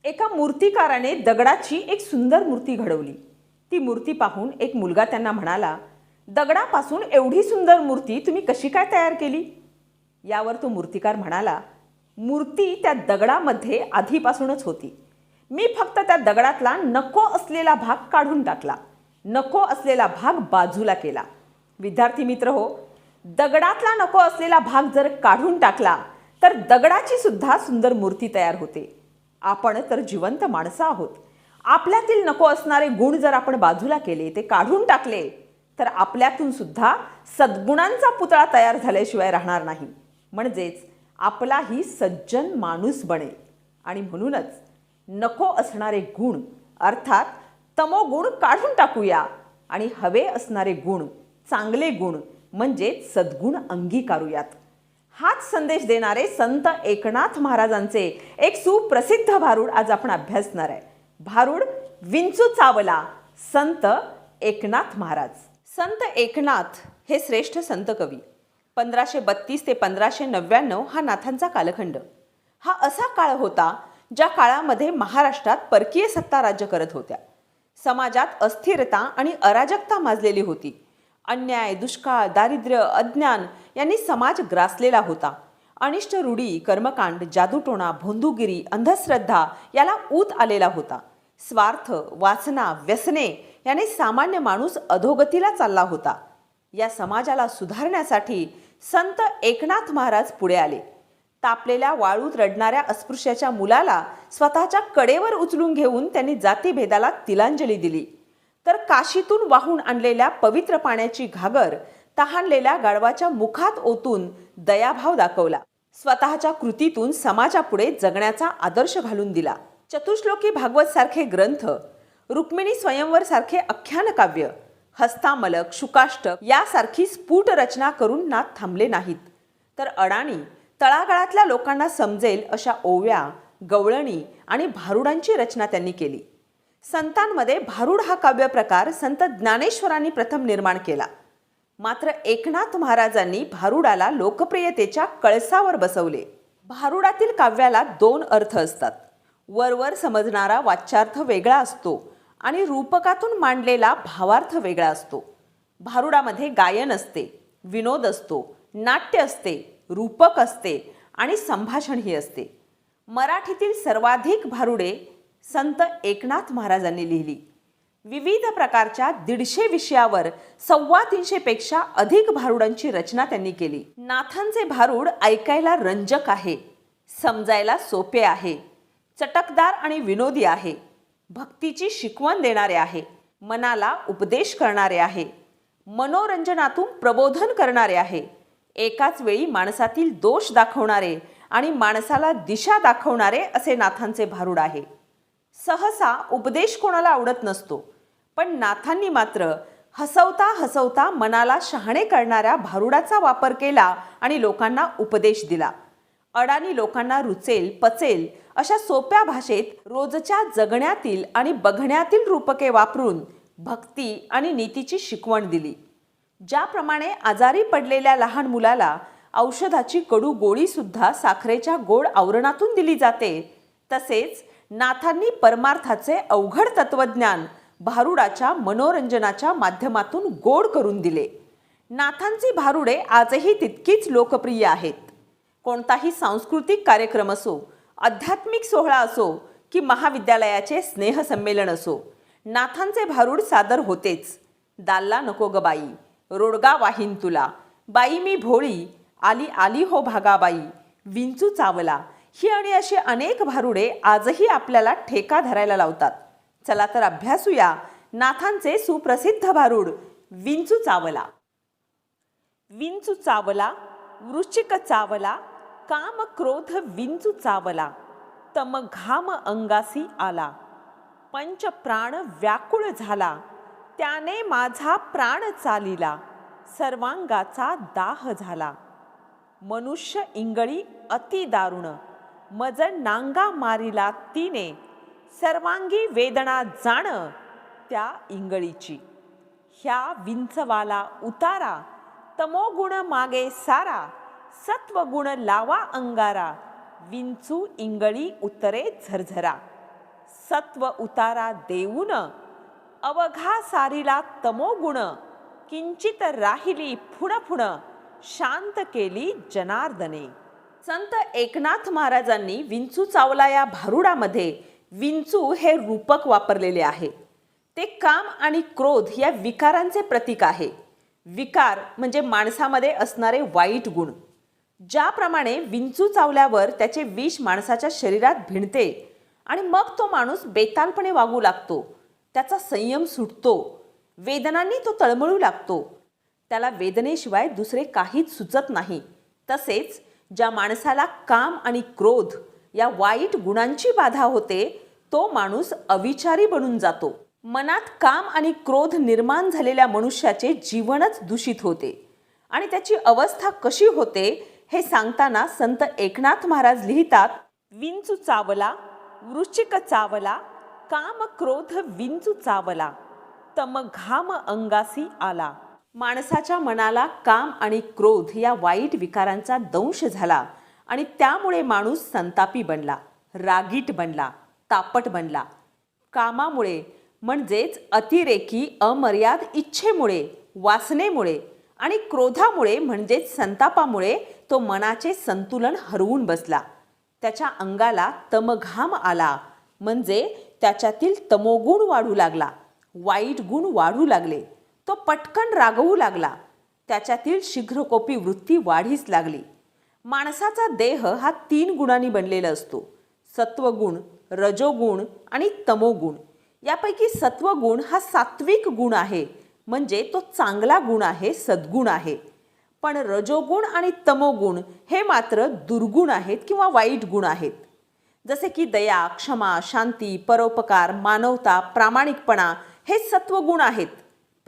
एका मूर्तिकाराने दगडाची एक सुंदर मूर्ती घडवली. ती मूर्ती पाहून एक मुलगा त्यांना म्हणाला, दगडापासून एवढी सुंदर मूर्ती तुम्ही कशी काय तयार केली? यावर तो मूर्तिकार म्हणाला, मूर्ती त्या दगडामध्ये आधीपासूनच होती. मी फक्त त्या दगडातला नको असलेला भाग काढून टाकला, नको असलेला भाग बाजूला केला. विद्यार्थी मित्र हो, दगडातला नको असलेला भाग जर काढून टाकला तर दगडाची सुद्धा सुंदर मूर्ती तयार होते. आपण तर जिवंत माणसं आहोत. आपल्यातील नको असणारे गुण जर आपण बाजूला केले, ते काढून टाकले, तर आपल्यातून सुद्धा सद्गुणांचा पुतळा तयार झाल्याशिवाय राहणार नाही. म्हणजेच आपलाही सज्जन माणूस बनेल. आणि म्हणूनच नको असणारे गुण अर्थात तमोगुण काढून टाकूया आणि हवे असणारे गुण, चांगले गुण म्हणजे सद्गुण अंगीकारूयात. हाच संदेश देणारे संत एकनाथ महाराजांचे एक सुप्रसिद्ध भारूड आज आपण अभ्यासणार आहे. भारूड विंचू चावला, संत एकनाथ महाराज. संत एकनाथ हे श्रेष्ठ संत कवी. 1532 ते 1599 हा नाथांचा कालखंड. हा असा काळ होता ज्या काळामध्ये महाराष्ट्रात परकीय सत्ता राज्य करत होत्या. समाजात अस्थिरता आणि अराजकता माजलेली होती. अन्याय, दुष्काळ, दारिद्र्य, अज्ञान यांनी समाज ग्रासलेला होता. अनिष्ट रूढी, कर्मकांड, जादूटोणा, भोंदूगिरी, अंधश्रद्धा याला ऊत आलेला होता. स्वार्थ, वासना, व्यसने याने सामान्य माणूस अधोगतीला चालला होता. या समाजाला सुधारण्यासाठी संत एकनाथ महाराज पुढे आले. तापलेल्या वाळूत रडणाऱ्या अस्पृश्याच्या मुलाला स्वतःच्या कडेवर उचलून घेऊन त्यांनी जातीभेदाला तिलांजली दिली. तर काशीतून वाहून आणलेल्या पवित्र पाण्याची घागर तहानलेल्या गाढवाच्या मुखात ओतून दयाभाव दाखवला. स्वतःच्या कृतीतून समाजापुढे जगण्याचा आदर्श घालून दिला. चतुश्लोकी भागवत सारखे ग्रंथ, रुक्मिणी स्वयंवर सारखे आख्यान काव्य, हस्तामलक, शुकाष्टक यासारखी स्फुट रचना करून नाथ थांबले नाहीत, तर अडाणी तळागाळातल्या लोकांना समजेल अशा ओव्या, गवळणी आणि भारुडांची रचना त्यांनी केली. संतांमध्ये भारूड हा काव्य प्रकार संत ज्ञानेश्वरांनी प्रथम निर्माण केला. मात्र एकनाथ महाराजांनी भारुडाला लोकप्रियतेच्या कळसावर बसवले. भारुडातील काव्याला दोन अर्थ असतात. वरवर समजणारा वाच्यार्थ वेगळा असतो आणि रूपकातून मांडलेला भावार्थ वेगळा असतो. भारुडामध्ये गायन असते, विनोद असतो, नाट्य असते, रूपक असते आणि संभाषणही असते. मराठीतील सर्वाधिक भारुडे संत एकनाथ महाराजांनी लिहिली. विविध प्रकारच्या 150 विषयावर 350 पेक्षा अधिक भारुडांची रचना त्यांनी केली. नाथांचे भारूड ऐकायला रंजक आहे, समजायला सोपे आहे, चटकदार आणि विनोदी आहे, भक्तीची शिकवण देणारे आहे, मनाला उपदेश करणारे आहे, मनोरंजनातून प्रबोधन करणारे आहे, एकाच वेळी माणसातील दोष दाखवणारे आणि माणसाला दिशा दाखवणारे असे नाथांचे भारूड आहे. सहसा उपदेश कोणाला आवडत नसतो, पण नाथांनी मात्र हसवता हसवता मनाला शहाणे करणाऱ्या भारुडाचा वापर केला आणि लोकांना उपदेश दिला. अडाणी लोकांना रुचेल, पचेल अशा सोप्या भाषेत रोजच्या जगण्यातील आणि बघण्यातील रूपके वापरून भक्ती आणि नीतीची शिकवण दिली. ज्याप्रमाणे आजारी पडलेल्या लहान मुलाला औषधाची कडू गोळी सुद्धा साखरेच्या गोड आवरणातून दिली जाते, तसेच नाथांनी परमार्थाचे अवघड तत्वज्ञान भारुडाच्या मनोरंजनाच्या माध्यमातून गोड करून दिले. नाथांची भारुडे आजही तितकीच लोकप्रिय आहेत. कोणताही सांस्कृतिक कार्यक्रम असो, आध्यात्मिक सोहळा असो की महाविद्यालयाचे स्नेहसंमेलन असो, नाथांचे भारूड सादर होतेच. दाल्ला नको ग बाई, रोडगा वाहीन तुला, बाई मी भोळी, आली आली हो भागाबाई, विंचू चावला ही आणि अशी अनेक भारुडे आजही आपल्याला ठेका धरायला लावतात. चला तर अभ्यासूया नाथांचे सुप्रसिद्ध भारूड विंचू चावला. विंचू चावला, वृश्चिक चावला, काम क्रोध विंचू चावला, तम घाम अंगासी आला, पंच प्राण व्याकुळ झाला, त्याने माझा प्राण चालिला, सर्वांगाचा दाह झाला, मनुष्य इंगळी अति दारुण, मज नांगा मारिला तिने, सर्वांगी वेदना जाण त्या इंगळीची, ह्या विंचवाला उतारा, तमोगुण मागे सारा, सत्वगुण लावा अंगारा, विंचू इंगळी उतरे झरझरा. सत्व उतारा देऊन अवघा सारीला तमोगुण किंचित राहिली फुण शांत केली जनार्दने. संत एकनाथ महाराजांनी विंचू चावला या भारुडामध्ये विंचू हे रूपक वापरलेले आहे. ते काम आणि क्रोध या विकारांचे प्रतीक आहे. विकार म्हणजे माणसामध्ये असणारे वाईट गुण. ज्याप्रमाणे विंचू चावल्यावर त्याचे विष माणसाच्या शरीरात भिनते आणि मग तो माणूस बेतालपणे वागू लागतो, त्याचा संयम सुटतो, वेदनांनी तो तळमळू लागतो, त्याला वेदनेशिवाय दुसरे काहीच सुचत नाही. तसेच ज्या माणसाला काम आणि क्रोध या वाईट गुणांची बाधा होते तो माणूस अविचारी बनून जातो. मनात काम आणि क्रोध निर्माण झालेल्या मनुष्याचे जीवनच दूषित होते आणि त्याची अवस्था कशी होते हे सांगताना संत एकनाथ महाराज लिहितात, विंचू चावला वृश्चिक चावला काम क्रोध विंचू चावला तम घाम अंगासी आला. माणसाच्या मनाला काम आणि क्रोध या वाईट विकारांचा दंश झाला आणि त्यामुळे माणूस संतापी बनला, रागीट बनला, तापट बनला. कामामुळे म्हणजेच अतिरेकी अमर्याद इच्छेमुळे, वासनेमुळे आणि क्रोधामुळे म्हणजेच संतापामुळे तो मनाचे संतुलन हरवून बसला. त्याच्या अंगाला तमघाम आला म्हणजे त्याच्यातील तमोगुण वाढू लागला, वाईट गुण वाढू लागले. तो पटकन रागवू लागला, त्याच्यातील शीघ्रकोपी वृत्ती वाढीस लागली. माणसाचा देह हा 3 गुणांनी बनलेला असतो, सत्वगुण, रजोगुण आणि तमोगुण. यापैकी सत्वगुण हा सात्विक गुण आहे, म्हणजे तो चांगला गुण आहे, सद्गुण आहे. पण रजोगुण आणि तमोगुण हे मात्र दुर्गुण आहेत किंवा वाईट गुण आहेत. जसे की दया, क्षमा, शांती, परोपकार, मानवता, प्रामाणिकपणा हे सत्वगुण आहेत.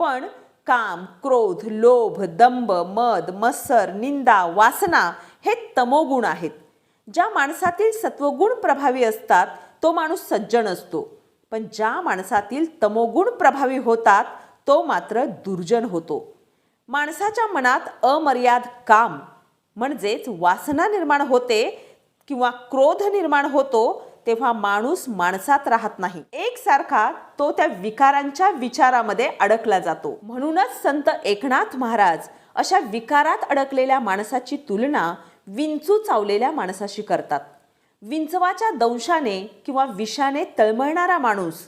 पण काम, क्रोध, लोभ, दंभ, मद, मत्सर, निंदा, वासना हे तमोगुण आहेत. ज्या माणसातील सत्वगुण प्रभावी असतात तो माणूस सज्जन असतो, पण ज्या माणसातील तमोगुण प्रभावी होतात तो मात्र दुर्जन होतो. माणसाच्या मनात अमर्याद काम म्हणजेच वासना निर्माण होते किंवा क्रोध निर्माण होतो तेव्हा माणूस माणसात राहत नाही, एकसारखा तो त्या विकारांच्या विचारामध्ये अडकला जातो. म्हणूनच संत एकनाथ महाराज अशा विकारात अडकलेल्या माणसाची तुलना विंचू चावलेल्या माणसाशी करतात. विंचवाच्या दंशाने किंवा विषाने तळमळणारा माणूस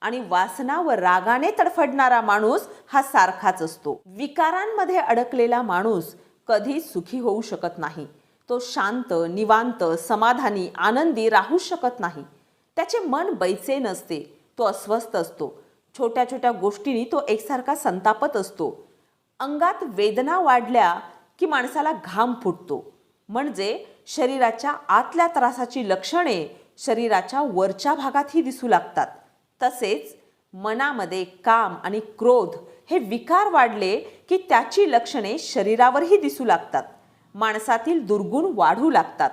आणि वासना व रागाने तडफडणारा माणूस हा सारखाच असतो. विकारांमध्ये अडकलेला माणूस कधी सुखी होऊ शकत नाही. तो शांत, निवांत, समाधानी, आनंदी राहू शकत नाही. त्याचे मन बैचेन असते, तो अस्वस्थ असतो. छोट्या छोट्या गोष्टींनी तो एकसारखा संतापत असतो. अंगात वेदना वाढल्या की माणसाला घाम फुटतो. म्हणजे शरीराच्या आतल्या त्रासाची लक्षणे शरीराच्या वरच्या भागातही दिसू लागतात. तसेच मनामध्ये काम आणि क्रोध हे विकार वाढले की त्याची लक्षणे शरीरावरही दिसू लागतात. माणसातील दुर्गुण वाढू लागतात.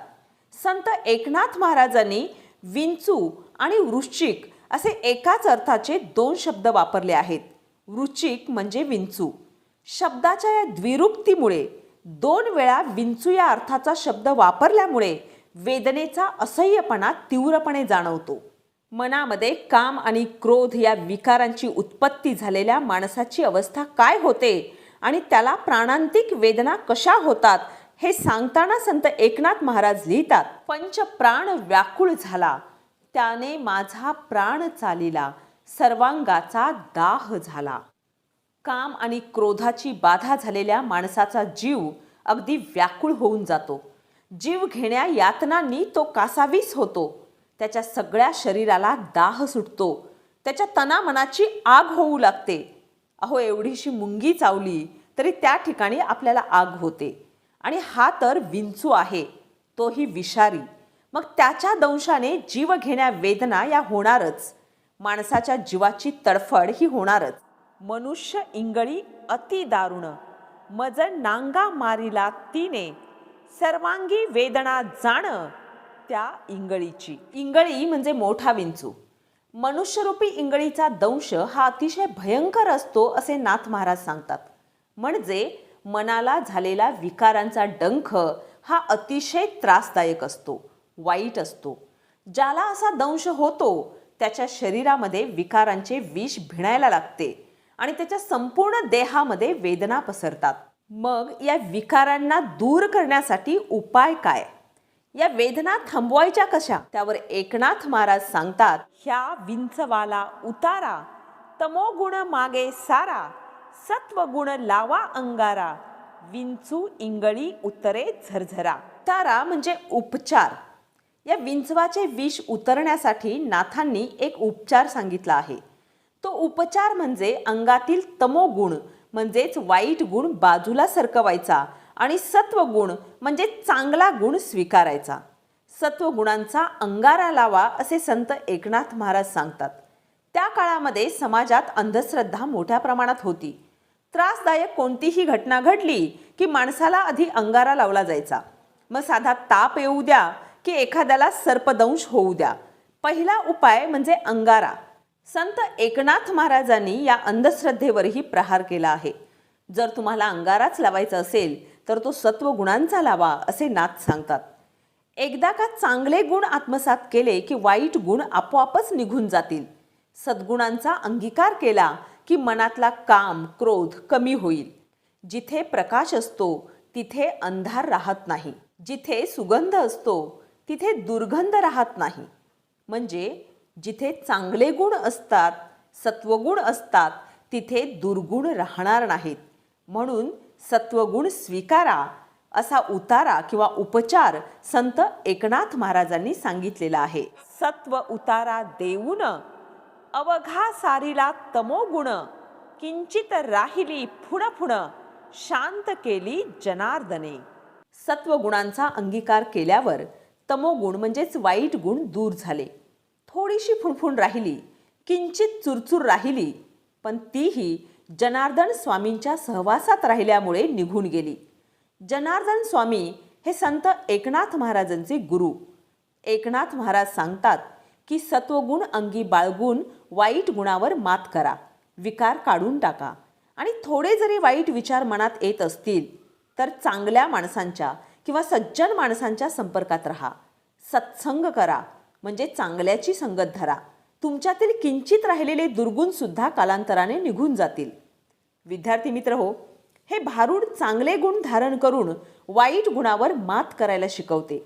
संत एकनाथ महाराजांनी विंचू आणि वृश्चिक असे एकाच अर्थाचे 2 शब्द वापरले आहेत. वृश्चिक म्हणजे विंचू. शब्दाच्या या द्विरुक्तीमुळे 2 वेळा विंचू या अर्थाचा शब्द वापरल्यामुळे वेदनेचा असह्यपणा तीव्रपणे जाणवतो. मनामध्ये काम आणि क्रोध या विकारांची उत्पत्ती झालेल्या माणसाची अवस्था काय होते आणि त्याला प्राणांतिक वेदना कशा होतात हे सांगताना संत एकनाथ महाराज लिहितात, पंच प्राण व्याकुळ झाला त्याने माझा प्राण चालिला सर्वांगाचा दाह झाला. काम आणि क्रोधाची बाधा झालेल्या माणसाचा जीव अगदी व्याकुळ होऊन जातो. जीव घेण्या यातनांनी तो कासावीस होतो. त्याच्या सगळ्या शरीराला दाह सुटतो. त्याच्या तनामनाची आग होऊ लागते. अहो, एवढीशी मुंगी चावली तरी त्या ठिकाणी आपल्याला आग होते. आणि हा तर विंचू आहे, तोही विषारी. मग त्याच्या दंशाने जीव घेण्या वेदना या होणारच. माणसाच्या जीवाची तडफड ही होणारच. मनुष्य इंगळी अति दारुण मज नांगा मारिला तिने सर्वांगी वेदना जाण त्या इंगळीची. इंगळी म्हणजे मोठा विंचू. मनुष्यरूपी इंगळीचा दंश हा अतिशय भयंकर असतो असे नाथ महाराज सांगतात. म्हणजे मनाला झालेला विकारांचा डंख हा अतिशय त्रासदायक असतो, वाईट असतो. ज्याला असा दंश होतो त्याच्या शरीरामध्ये विकारांचे विष भिणायला लागते आणि त्याच्या संपूर्ण देहामध्ये वेदना पसरतात. मग या विकारांना दूर करण्यासाठी उपाय काय? या वेदना थांबवायच्या कशा? त्यावर एकनाथ महाराज सांगतात, ह्या विंचवाला उतारा, तमोगुण मागे सारा, सत्वगुण लावा अंगारा, विंचू इंगळी उतरे झरझरा. उतारा म्हणजे उपचार. या विंचवाचे विष उतरण्यासाठी नाथांनी एक उपचार सांगितला आहे. तो उपचार म्हणजे अंगातील तमोगुण म्हणजेच वाईट गुण बाजूला सरकवायचा आणि सत्वगुण म्हणजे चांगला गुण स्वीकारायचा. सत्वगुणांचा अंगारा लावा असे संत एकनाथ महाराज सांगतात. त्या काळामध्ये समाजात अंधश्रद्धा मोठ्या प्रमाणात होती. त्रासदायक कोणतीही घटना घडली की माणसाला आधी अंगारा लावला जायचा. मग साधा ताप येऊ द्या की एखाद्याला सर्पदंश होऊ द्या, पहिला उपाय म्हणजे अंगारा. संत एकनाथ महाराजांनी या अंधश्रद्धेवरही प्रहार केला आहे. जर तुम्हाला अंगाराच लावायचा असेल तर तो सत्वगुणांचा लावा असे नाथ सांगतात. एकदा का चांगले गुण आत्मसात केले की वाईट गुण आपोआपच निघून जातील. सद्गुणांचा अंगीकार केला की मनातला काम क्रोध कमी होईल. जिथे प्रकाश असतो तिथे अंधार राहत नाही. जिथे सुगंध असतो तिथे दुर्गंध राहत नाही. म्हणजे जिथे चांगले गुण असतात, सत्वगुण असतात, तिथे दुर्गुण राहणार नाहीत. म्हणून सत्वगुण स्वीकारा असा उतारा किंवा उपचार संत एकनाथ महाराजांनी सांगितलेला आहे. सत्व उतारा देऊन अवघा सारीला तमोगुण, किंचित राहिली फुण फुण, शांत केली जनार्दने. सत्वगुणांचा अंगीकार केल्यावर तमोगुण म्हणजेच वाईट गुण दूर झाले. थोडीशी फुणफुण राहिली, किंचित चुरचूर राहिली, पण तीही जनार्दन स्वामींच्या सहवासात राहिल्यामुळे निघून गेली. जनार्दन स्वामी हे संत एकनाथ महाराजांचे गुरु. एकनाथ महाराज सांगतात की सत्वगुण अंगी बाळगून वाईट गुणावर मात करा, विकार काढून टाका आणि थोडे जरी वाईट विचार मनात येत असतील तर चांगल्या माणसांच्या किंवा सज्जन माणसांच्या संपर्कात राहा. सत्संग करा म्हणजे चांगल्याची संगत धरा. तुमच्यातील किंचित राहिलेले दुर्गुण सुद्धा कालांतराने निघून जातील. विद्यार्थी मित्र हो, हे भारूड चांगले गुण धारण करून वाईट गुणावर मात करायला शिकवते.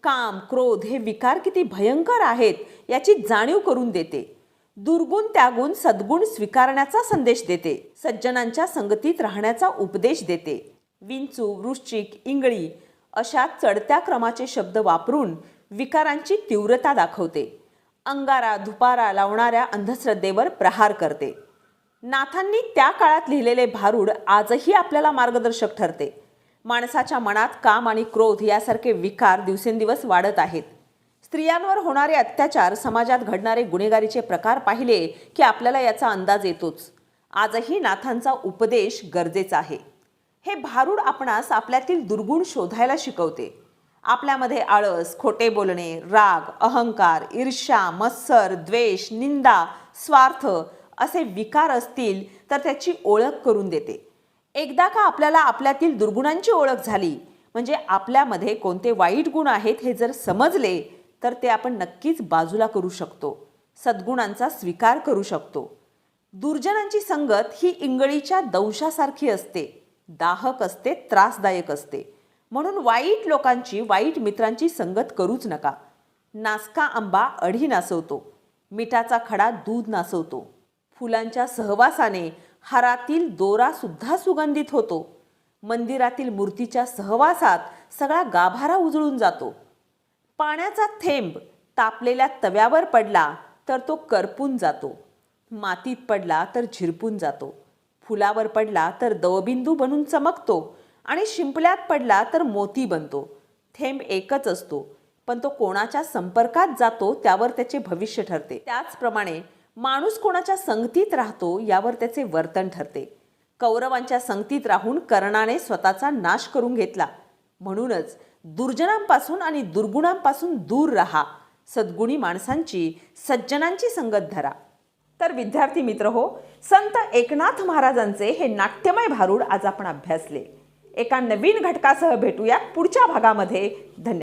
काम क्रोध हे विकार किती भयंकर आहेत याची जाणीव करून देते. दुर्गुण त्यागून सद्गुण स्वीकारण्याचा संदेश देते. सज्जनांच्या संगतीत राहण्याचा उपदेश देते. विंचू, वृश्चिक, इंगळी अशा चढत्या क्रमाचे शब्द वापरून विकारांची तीव्रता दाखवते. अंगारा धुपारा लावणाऱ्या अंधश्रद्धेवर प्रहार करते. नाथांनी त्या काळात लिहिलेले भारूड आजही आपल्याला मार्गदर्शक ठरते. माणसाच्या मनात काम आणि क्रोध यासारखे विकार दिवसेंदिवस वाढत आहेत. स्त्रियांवर होणारे अत्याचार, समाजात घडणारे गुन्हेगारीचे प्रकार पाहिले की आपल्याला याचा अंदाज येतोच. आजही नाथांचा उपदेश गरजेचा आहे. हे भारूड आपणास आपल्यातील दुर्गुण शोधायला शिकवते. आपल्यामध्ये आळस, खोटे बोलणे, राग, अहंकार, ईर्ष्या, मत्सर, द्वेष, निंदा, स्वार्थ असे विकार असतील तर त्याची ओळख करून देते. एकदा का आपल्याला आपल्यातील दुर्गुणांची ओळख झाली म्हणजे आपल्यामध्ये कोणते वाईट गुण आहेत हे जर समजले तर ते आपण नक्कीच बाजूला करू शकतो. सद्गुणांचा स्वीकार करू शकतो. दुर्जनांची संगत ही इंगळीच्या दंशासारखी असते, दाहक असते, त्रासदायक असते. म्हणून वाईट लोकांची, वाईट मित्रांची संगत करूच नका. नासका आंबा अढी नासवतो, मिठाचा खडा दूध नासवतो. फुलांच्या सहवासाने हारातील दोरा सुद्धा सुगंधित होतो. मंदिरातील मूर्तीच्या सहवासात सगळा गाभारा उजळून जातो. पाण्याचा थेंब तापलेल्या तव्यावर पडला तर तो करपून जातो. मातीत पडला तर झिरपून जातो. फुलावर पडला तर दवबिंदू बनून चमकतो आणि शिंपल्यात पडला तर मोती बनतो. थेंब एकच असतो, पण तो कोणाच्या संपर्कात जातो त्यावर त्याचे भविष्य ठरते. त्याचप्रमाणे माणूस कोणाच्या संगतीत राहतो यावर त्याचे वर्तन ठरते. कौरवांच्या संगतीत राहून कर्णाने स्वतःचा नाश करून घेतला. म्हणूनच दुर्जनांपासून आणि दुर्गुणांपासून दूर राहा. सद्गुणी माणसांची, सज्जनांची संगत धरा. तर विद्यार्थी मित्र हो, संत एकनाथ महाराजांचे हे नाट्यमय भारूड आज आपण अभ्यासले. एका नवीन घटकासह भेटूया पुढच्या भागामध्ये. धन्यवाद.